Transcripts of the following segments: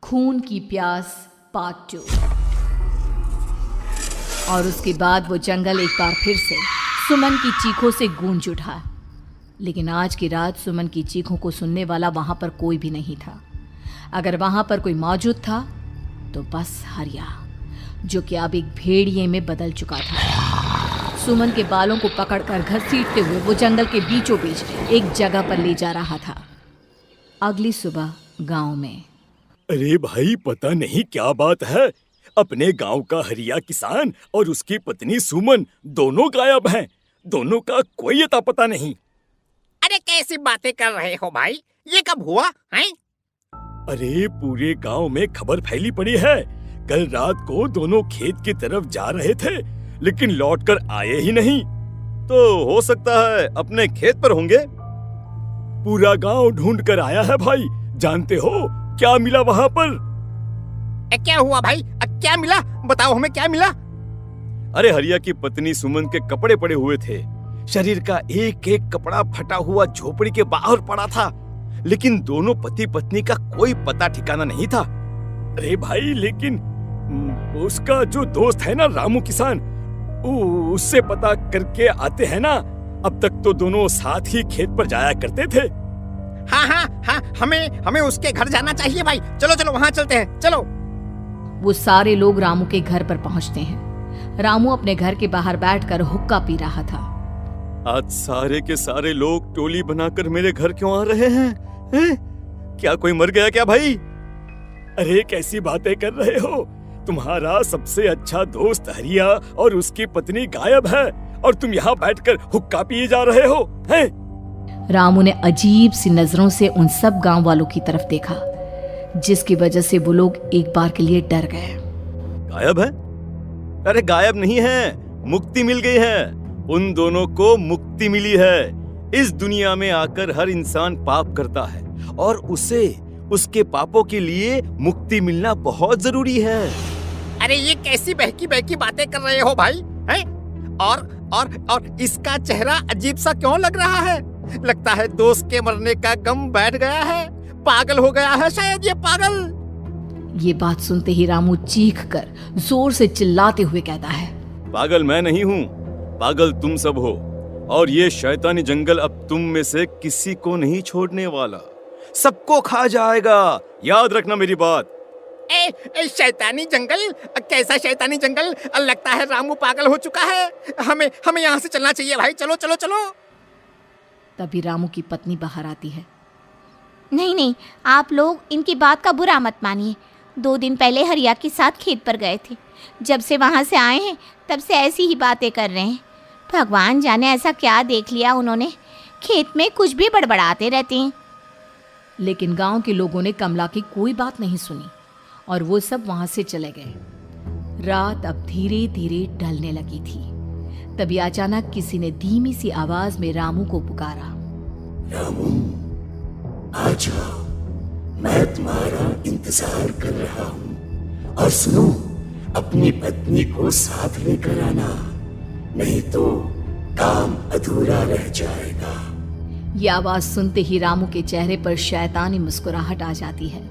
खून की प्यास पार्ट 2। और उसके बाद वो जंगल एक बार फिर से सुमन की चीखों से गूंज उठा। लेकिन आज की रात सुमन की चीखों को सुनने वाला वहां पर कोई भी नहीं था। अगर वहां पर कोई मौजूद था तो बस हरिया, जो कि अब एक भेड़िए में बदल चुका था। सुमन के बालों को पकड़कर घसीटते हुए वो जंगल के बीचों बीच एक जगह पर ले जा रहा था। अगली सुबह गांव में। अरे भाई, पता नहीं क्या बात है, अपने गांव का हरिया किसान और उसकी पत्नी सुमन दोनों गायब हैं। दोनों का कोई अता पता नहीं। अरे कैसी बातें कर रहे हो भाई, ये कब हुआ है? अरे पूरे गांव में खबर फैली पड़ी है। कल रात को दोनों खेत की तरफ जा रहे थे, लेकिन लौटकर आए ही नहीं। तो हो सकता है अपने खेत पर होंगे। पूरा गांव ढूंढ कर आया है भाई। जानते हो क्या मिला वहां पर? क्या हुआ भाई? क्या मिला? बताओ हमें, क्या मिला? अरे हरिया की पत्नी सुमन के कपड़े पड़े हुए थे। शरीर का एक एक कपड़ा फटा हुआ झोपड़ी के बाहर पड़ा था, लेकिन दोनों पति पत्नी का कोई पता ठिकाना नहीं था। अरे भाई, लेकिन उसका जो दोस्त है ना रामू किसान, उससे पता करके आते हैं ना। अब तक तो दोनों साथ ही खेत पर जाया करते थे। हाँ, हमें उसके घर जाना चाहिए भाई। चलो वहाँ चलते हैं, चलो। वो सारे लोग रामू के घर पर पहुंचते हैं। रामू अपने घर के बाहर बैठकर हुक्का पी रहा था। आज सारे के सारे लोग टोली बनाकर मेरे घर क्यों आ रहे हैं? क्या कोई मर गया क्या भाई? अरे कैसी बातें कर रहे हो? तुम्हारा सबसे अच्छा दोस्त हरिया और उसकी पत्नी गायब है और तुम यहाँ बैठकर हुक्का पिए जा रहे हो हैं? रामू ने अजीब सी नजरों से उन सब गांव वालों की तरफ देखा, जिसकी वजह से वो लोग एक बार के लिए डर गए। गायब है? अरे गायब नहीं है, मुक्ति मिल गई है। उन दोनों को मुक्ति मिली है। इस दुनिया में आकर हर इंसान पाप करता है और उसे उसके पापों के लिए मुक्ति मिलना बहुत जरूरी है। अरे ये कैसी बहकी बातें कर रहे हो भाई, हैं? और इसका चेहरा अजीब सा क्यों लग रहा है? लगता है दोस्त के मरने का गम बैठ गया है। पागल हो गया है शायद ये पागल। ये बात सुनते ही रामू चीख कर जोर से चिल्लाते हुए कहता है, पागल मैं नहीं हूँ, पागल तुम सब हो। और ये शैतानी जंगल अब तुम में से किसी को नहीं छोड़ने वाला, सबको खा जाएगा। याद रखना मेरी बात। शैतानी जंगल? कैसा शैतानी जंगल? लगता है रामू पागल हो चुका है। हमें यहाँ से चलना चाहिए भाई। चलो। तभी रामू की पत्नी बाहर आती है। नहीं, आप लोग इनकी बात का बुरा मत मानिए। 2 दिन पहले हरिया के साथ खेत पर गए थे। जब से वहाँ से आए हैं तब से ऐसी ही बातें कर रहे हैं। भगवान जाने ऐसा क्या देख लिया उन्होंने, खेत में कुछ भी बड़बड़ाते रहते हैं। लेकिन गांव के लोगों ने कमला की कोई बात नहीं सुनी और वो सब वहां से चले गए। रात अब धीरे धीरे ढलने लगी थी। तभी अचानक किसी ने धीमी सी आवाज में रामू को पुकारा। रामू, आ जाओ, मैं तुम्हारा इंतजार कर रहा हूँ। और सुनो, अपनी पत्नी को साथ लेकर आना, नहीं तो काम अधूरा रह जाएगा। ये आवाज सुनते ही रामू के चेहरे पर शैतानी मुस्कुराहट आ जाती है।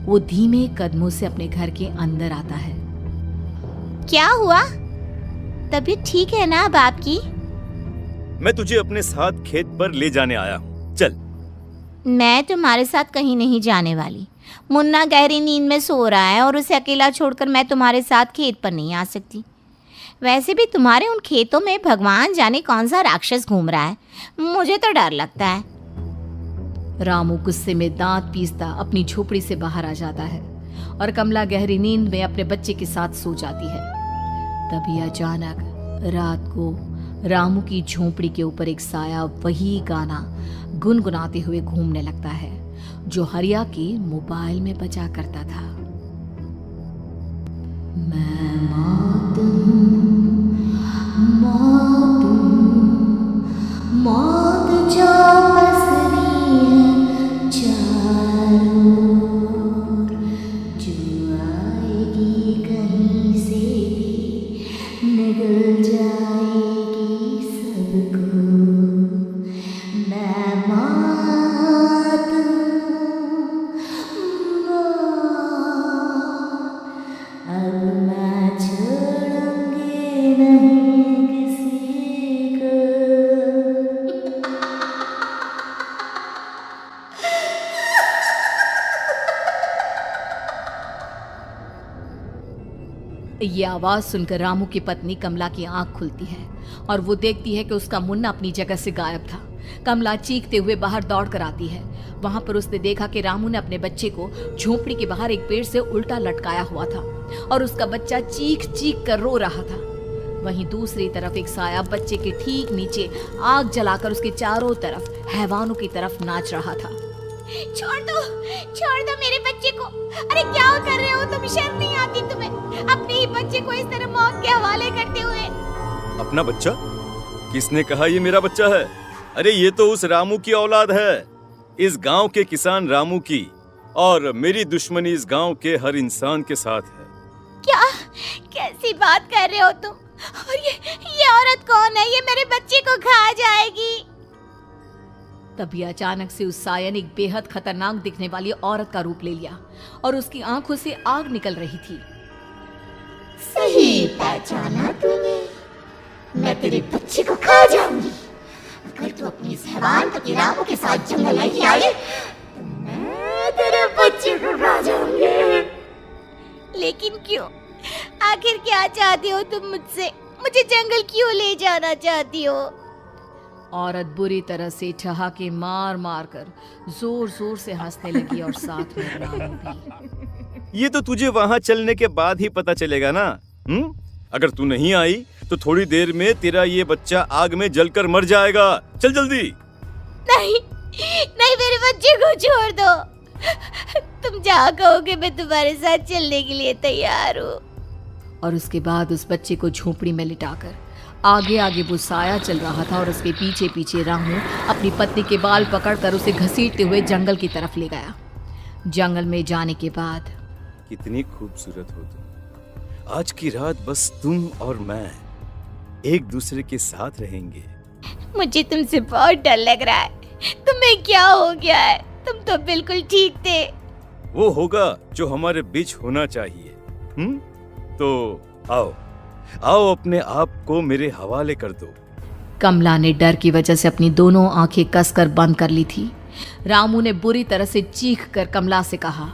वो धीमे कदमों से अपने घर के अंदर आता है। क्या हुआ? तबीयत ठीक है ना अब आपकी? मैं तुझे अपने साथ खेत पर ले जाने आया हूँ, चल। मैं तुम्हारे साथ कहीं नहीं जाने वाली। मुन्ना गहरी नींद में सो रहा है और उसे अकेला छोड़कर मैं तुम्हारे साथ खेत पर नहीं आ सकती। वैसे भी तुम्हारे उन खेतों में भगवान जाने कौन सा राक्षस घूम रहा है, मुझे तो डर लगता है। रामू गुस्से में दांत पीसता अपनी झोपड़ी से बाहर आ जाता है और कमला गहरी नींद में अपने बच्चे के साथ सो जाती है। तभी अचानक रात को रामू की झोपड़ी के ऊपर एक साया वही गाना गुनगुनाते हुए घूमने लगता है जो हरिया के मोबाइल में बजा करता था। मैं मौत जो पसरी है चारों ओर, जो आएगी कहीं से भी निगल जाएगी सबको। मैं मौत ये आवाज सुनकर रामू की पत्नी कमला की आंख खुलती है और वो देखती है कि उसका मुन्ना अपनी जगह से गायब था। कमला चीखते हुए बाहर दौड़ कर आती है। वहां पर उसने देखा कि रामू ने अपने बच्चे को झोपड़ी के बाहर एक पेड़ से उल्टा लटकाया हुआ था और उसका बच्चा चीख चीख कर रो रहा था। वहीं दूसरी तरफ एक साया बच्चे के ठीक नीचे आग जलाकर उसके चारों तरफ हैवानों की तरफ नाच रहा था। छोड़ दो मेरे बच्चे को। अरे क्या कर रहे हो तुम? शर्म नहीं आती तुम्हें अपने ही बच्चे को इस तरह मौत के हवाले करते हुए? अपना बच्चा? किसने कहा ये मेरा बच्चा है? अरे ये तो उस रामू की औलाद है, इस गांव के किसान रामू की, और मेरी दुश्मनी इस गांव के हर इंसान के साथ है। क्या? कैसी बात कर रहे हो तुम? और ये औरत कौन है? ये मेरे बच्चे को खा जाएगी। तभी अचानक से उस साया ने एक बेहद खतरनाक दिखने वाली औरत का रूप ले लिया और उसकी आंखों से आग निकल रही थी। सही पहचाना तूने, मैं तेरे बच्चे को खा जाऊंगी। अगर तू अपनी इस हैवान पति रामू के साथ जंगल नहीं आई तो मैं तेरे बच्चे को खा जाऊंगी। लेकिन क्यों? आखिर क्या चाहती हो तुम मुझसे? मुझे जंगल क्यों ले जाना चाहती हो? औरत बुरी तरह से ठहाके मार मार कर जोर जोर से हंसने लगी और साथ में रामू भी। ये तो तुझे वहाँ चलने के बाद ही पता चलेगा ना। अगर तू नहीं आई तो थोड़ी देर में तेरा ये बच्चा आग में जलकर मर जाएगा। चल जल्दी। नहीं, मेरे बच्चे को छोड़ दो। तुम जहाँ कहोगे मैं तुम्हारे साथ चलने के लिए तैयार हूँ। और उसके बाद उस बच्चे को झोपड़ी में लिटाकर आगे आगे वो साया चल रहा था और उसके पीछे पीछे रामू अपनी पत्नी के बाल पकड़कर उसे घसीटते हुए जंगल की तरफ ले गया। जंगल में जाने के बाद, कितनी खूबसूरत हो तुम। आज की रात बस तुम और मैं एक दूसरे के साथ रहेंगे। मुझे तुमसे बहुत डर लग रहा है। तुम्हें क्या हो गया है? तुम तो बिल्कुल ठीक थे। वो होगा जो हमारे बीच होना चाहिए। तो आओ अपने आप को मेरे हवाले कर दो। कमला ने डर की वजह से अपनी दोनों आंखें कसकर बंद कर ली थी। रामू ने बुरी तरह से चीख कर कमला से कहा,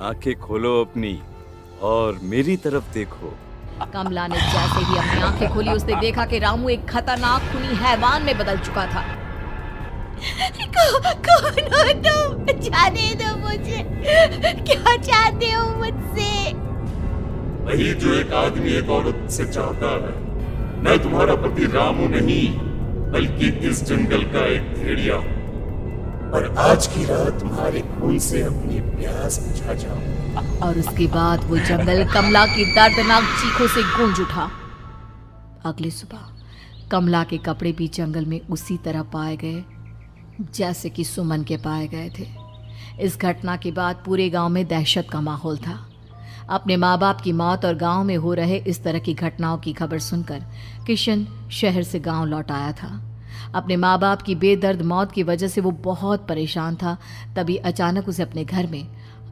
आंखें खोलो अपनी और मेरी तरफ देखो। कमला ने जैसे ही अपनी आंखें खोली उसने देखा कि रामू एक खतरनाक खूनी हैवान में बदल चुका था। कौन हो तुम? जाने दो मुझे। क्या चाहते हो मुझसे? वही जो एक आदमी एक औरत से चाहता है। मैं तुम्हारा पति रामू नहीं, बल्कि इस जंगल का एक भेड़िया हूँ, और आज की रात तुम्हारे खून से अपनी प्यास बुझा जाऊं। और उसके बाद वो जंगल कमला की दर्दनाक चीखों से गूंज उठा। अगली सुबह कमला के कपड़े भी जंगल में उसी तरह पाए गए जैसे कि सुमन के पाए गए थे। इस घटना के बाद पूरे गांव में दहशत का माहौल था। अपने माँ बाप की मौत और गांव में हो रहे इस तरह की घटनाओं की खबर सुनकर किशन शहर से गांव लौट आया था। अपने माँ बाप की बेदर्द मौत की वजह से वो बहुत परेशान था। तभी अचानक उसे अपने घर में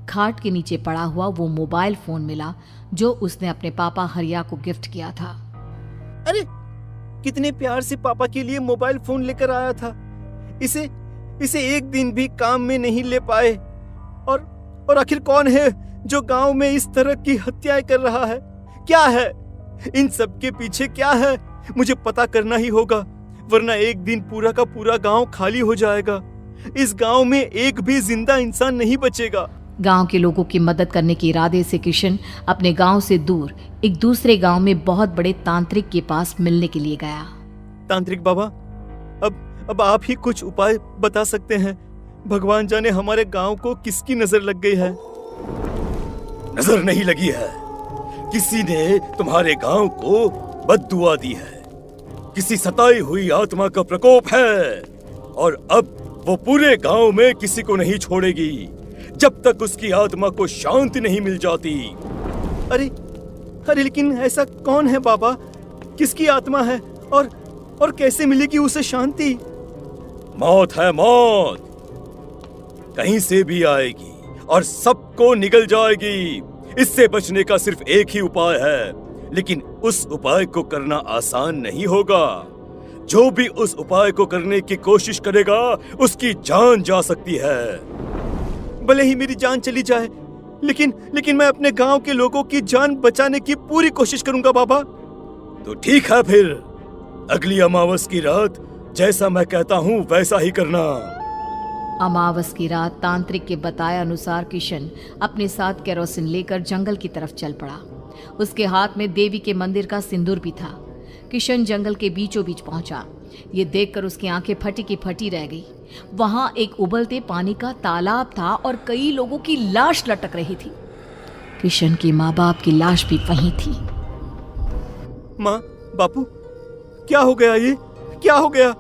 खाट के नीचे पड़ा हुआ वो मोबाइल फोन मिला जो उसने अपने पापा हरिया को गिफ्ट किया था। अरे कितने प्यार से पापा के लिए मोबाइल फोन लेकर आया था। इसे एक दिन भी काम में नहीं ले पाए। और आखिर कौन है जो गांव में इस तरह की हत्याएं कर रहा है? क्या है इन सब के पीछे? क्या है? मुझे पता करना ही होगा, वरना एक दिन पूरा का पूरा गांव खाली हो जाएगा। इस गांव में एक भी जिंदा इंसान नहीं बचेगा। गांव के लोगों की मदद करने के इरादे से किशन अपने गांव से दूर एक दूसरे गांव में बहुत बड़े तांत्रिक के पास मिलने के लिए गया। तांत्रिक बाबा, अब आप ही कुछ उपाय बता सकते हैं। भगवान जाने हमारे गांव को किसकी नजर लग गई है। नजर नहीं लगी है, किसी ने तुम्हारे गांव को बद्दुआ दी है। किसी सताई हुई आत्मा का प्रकोप है और अब वो पूरे गांव में किसी को नहीं छोड़ेगी जब तक उसकी आत्मा को शांति नहीं मिल जाती। अरे लेकिन ऐसा कौन है बाबा? किसकी आत्मा है और कैसे मिलेगी उसे शांति? मौत है, मौत कहीं से भी आएगी और सबको निगल जाएगी। इससे बचने का सिर्फ एक ही उपाय है, लेकिन उस उपाय को करना आसान नहीं होगा। जो भी उस उपाय को करने की कोशिश करेगा उसकी जान जा सकती है। भले ही मेरी जान चली जाए, लेकिन मैं अपने गांव के लोगों की जान बचाने की पूरी कोशिश करूंगा बाबा। तो ठीक है, फिर अगली अमावस की रात जैसा मैं कहता हूँ वैसा ही करना। अमावस की रात तांत्रिक के बताए अनुसार किशन अपने साथ केरोसिन लेकर जंगल की तरफ चल पड़ा। उसके हाथ में देवी के मंदिर का सिंदूर भी था। किशन जंगल के बीचों बीच पहुंचा। ये देखकर उसकी आंखें फटी की फटी रह गई। वहां एक उबलते पानी का तालाब था और कई लोगों की लाश लटक रही थी। किशन की माँ बाप की लाश भी वहीं थी। माँ, बापू, क्या हो गया? ये क्या हो गया?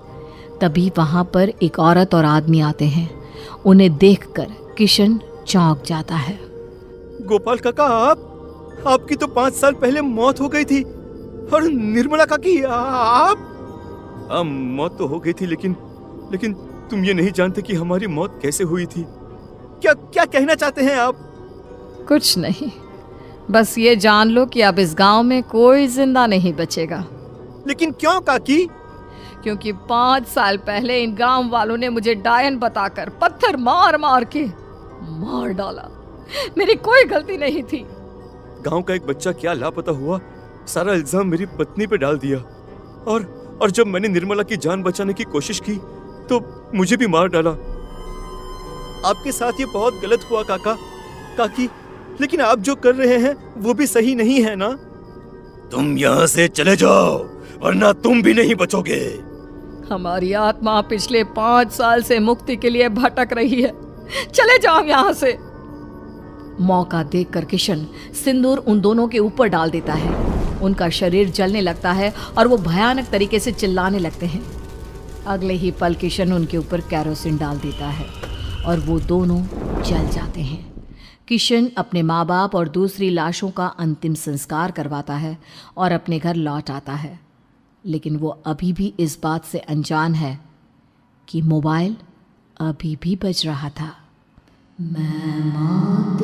तभी वहां पर एक औरत और आदमी आते हैं। उन्हें देखकर किशन चौंक जाता है। गोपाल काका, आपकी तो 5 साल पहले मौत हो गई थी। और निर्मला काकी, आप? मौत तो हो गई थी, लेकिन तुम ये नहीं जानते कि हमारी मौत कैसे हुई थी। क्या कहना चाहते हैं आप? कुछ नहीं, बस ये जान लो कि अब इस गांव में कोई जिंदा नहीं बचेगा। लेकिन क्यों काकी? क्योंकि 5 साल पहले इन गांव वालों ने मुझे डायन बताकर पत्थर मार मार के मार डाला। मेरी कोई गलती नहीं थी। गांव का एक बच्चा क्या लापता हुआ, सारा इल्जाम मेरी पत्नी पे डाल दिया। और जब मैंने निर्मला की जान बचाने की कोशिश की तो मुझे भी मार डाला। आपके साथ ये बहुत गलत हुआ काकी, लेकिन आप जो कर रहे हैं वो भी सही नहीं है ना? तुम यहाँ से चले जाओ वरना तुम भी नहीं बचोगे। हमारी आत्मा पिछले 5 साल से मुक्ति के लिए भटक रही है। चले जाओ यहाँ से। मौका देखकर किशन सिंदूर उन दोनों के ऊपर डाल देता है। उनका शरीर जलने लगता है और वो भयानक तरीके से चिल्लाने लगते हैं। अगले ही पल किशन उनके ऊपर केरोसिन डाल देता है और वो दोनों जल जाते हैं। किशन अपने माँ बाप और दूसरी लाशों का अंतिम संस्कार करवाता है और अपने घर लौट आता है। लेकिन वो अभी भी इस बात से अनजान है कि मोबाइल अभी भी बज रहा था। मैं मौत